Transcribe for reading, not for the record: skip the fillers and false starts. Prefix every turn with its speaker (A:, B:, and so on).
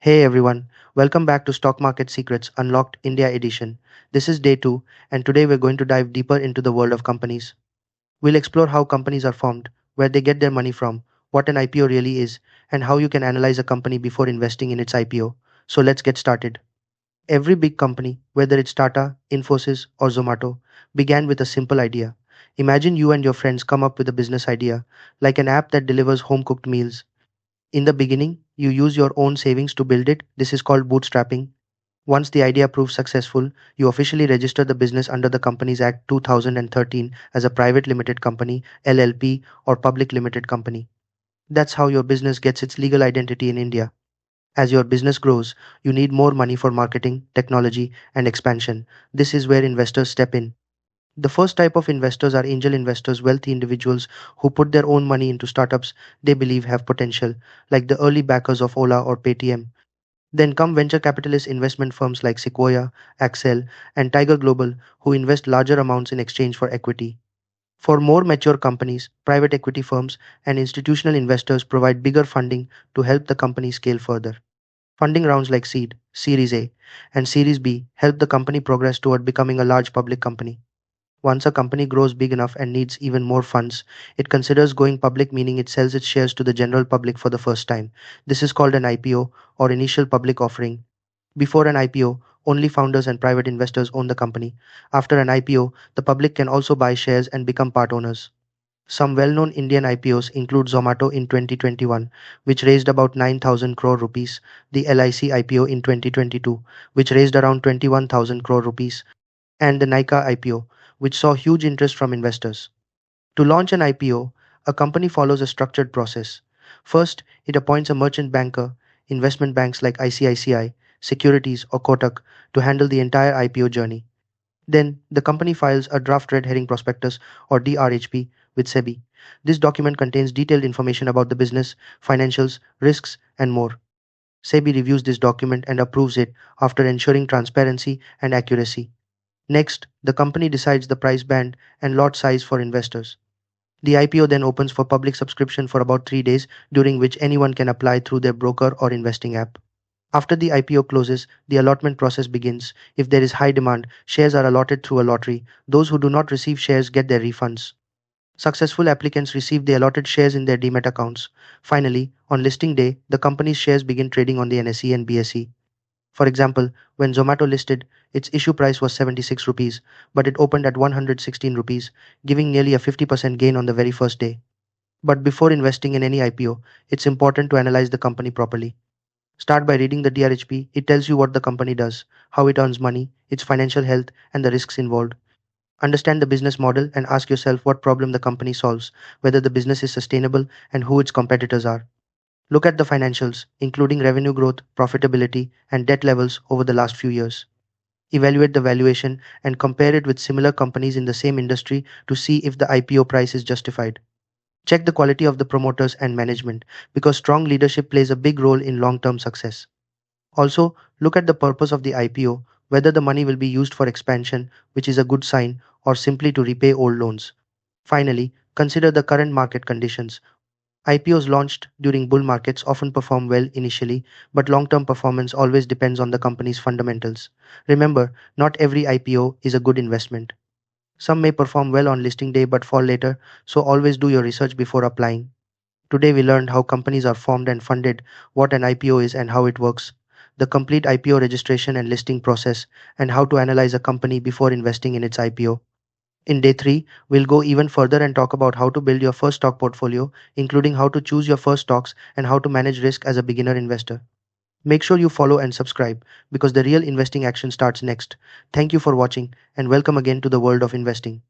A: Hey everyone, welcome back to Stock Market Secrets Unlocked India Edition. This is day 2, and today we're going to dive deeper into the world of companies. We'll explore how companies are formed, where they get their money from, what an IPO really is, and how you can analyze a company before investing in its IPO. So let's get started. Every big company, whether it's Tata, Infosys, or Zomato, began with a simple idea. Imagine you and your friends come up with a business idea, like an app that delivers home cooked meals. In the beginning, you use your own savings to build it. This is called bootstrapping. Once the idea proves successful, you officially register the business under the Companies Act 2013 as a private limited company, LLP, or public limited company. That's how your business gets its legal identity in India. As your business grows, you need more money for marketing, technology, and expansion. This is where investors step in. The first type of investors are angel investors, wealthy individuals who put their own money into startups they believe have potential, like the early backers of Ola or Paytm. Then come venture capitalist investment firms like Sequoia, Accel, and Tiger Global, who invest larger amounts in exchange for equity. For more mature companies, private equity firms and institutional investors provide bigger funding to help the company scale further. Funding rounds like Seed, Series A, and Series B help the company progress toward becoming a large public company. Once a company grows big enough and needs even more funds, it considers going public, meaning it sells its shares to the general public for the first time. This is called an IPO, or initial public offering. Before an IPO, only founders and private investors own the company. After an IPO, the public can also buy shares and become part owners. Some well-known Indian IPOs include Zomato in 2021, which raised about 9,000 crore rupees, the LIC IPO in 2022, which raised around 21,000 crore rupees, and the Nika IPO, which saw huge interest from investors. To launch an IPO, a company follows a structured process. First, it appoints a merchant banker, investment banks like ICICI, Securities, or Kotak to handle the entire IPO journey. Then, the company files a draft red herring prospectus or DRHP with SEBI. This document contains detailed information about the business, financials, risks, and more. SEBI reviews this document and approves it after ensuring transparency and accuracy. Next, the company decides the price band and lot size for investors. The IPO then opens for public subscription for about 3 days, during which anyone can apply through their broker or investing app. After the IPO closes, the allotment process begins. If there is high demand, shares are allotted through a lottery. Those who do not receive shares get their refunds. Successful applicants receive the allotted shares in their demat accounts. Finally, on listing day, the company's shares begin trading on the NSE and BSE. For example, when Zomato listed, its issue price was 76 rupees, but it opened at 116 rupees, giving nearly a 50% gain on the very first day. But before investing in any IPO, it's important to analyze the company properly. Start by reading the DRHP. It tells you what the company does, how it earns money, its financial health, and the risks involved. Understand the business model and ask yourself what problem the company solves, whether the business is sustainable, and who its competitors are. Look at the financials, including revenue growth, profitability, and debt levels over the last few years. Evaluate the valuation and compare it with similar companies in the same industry to see if the IPO price is justified. Check the quality of the promoters and management, because strong leadership plays a big role in long term success. Also, look at the purpose of the IPO, whether the money will be used for expansion, which is a good sign, or simply to repay old loans. Finally, consider the current market conditions. IPOs launched during bull markets often perform well initially, but long term performance always depends on the company's fundamentals. Remember, not every IPO is a good investment. Some may perform well on listing day but fall later, so always do your research before applying. Today we learned how companies are formed and funded, what an IPO is and how it works, the complete IPO registration and listing process, and how to analyze a company before investing in its IPO. In day 3, we'll go even further and talk about how to build your first stock portfolio, including how to choose your first stocks and how to manage risk as a beginner investor. Make sure you follow and subscribe, because the real investing action starts next. Thank you for watching and welcome again to the world of investing.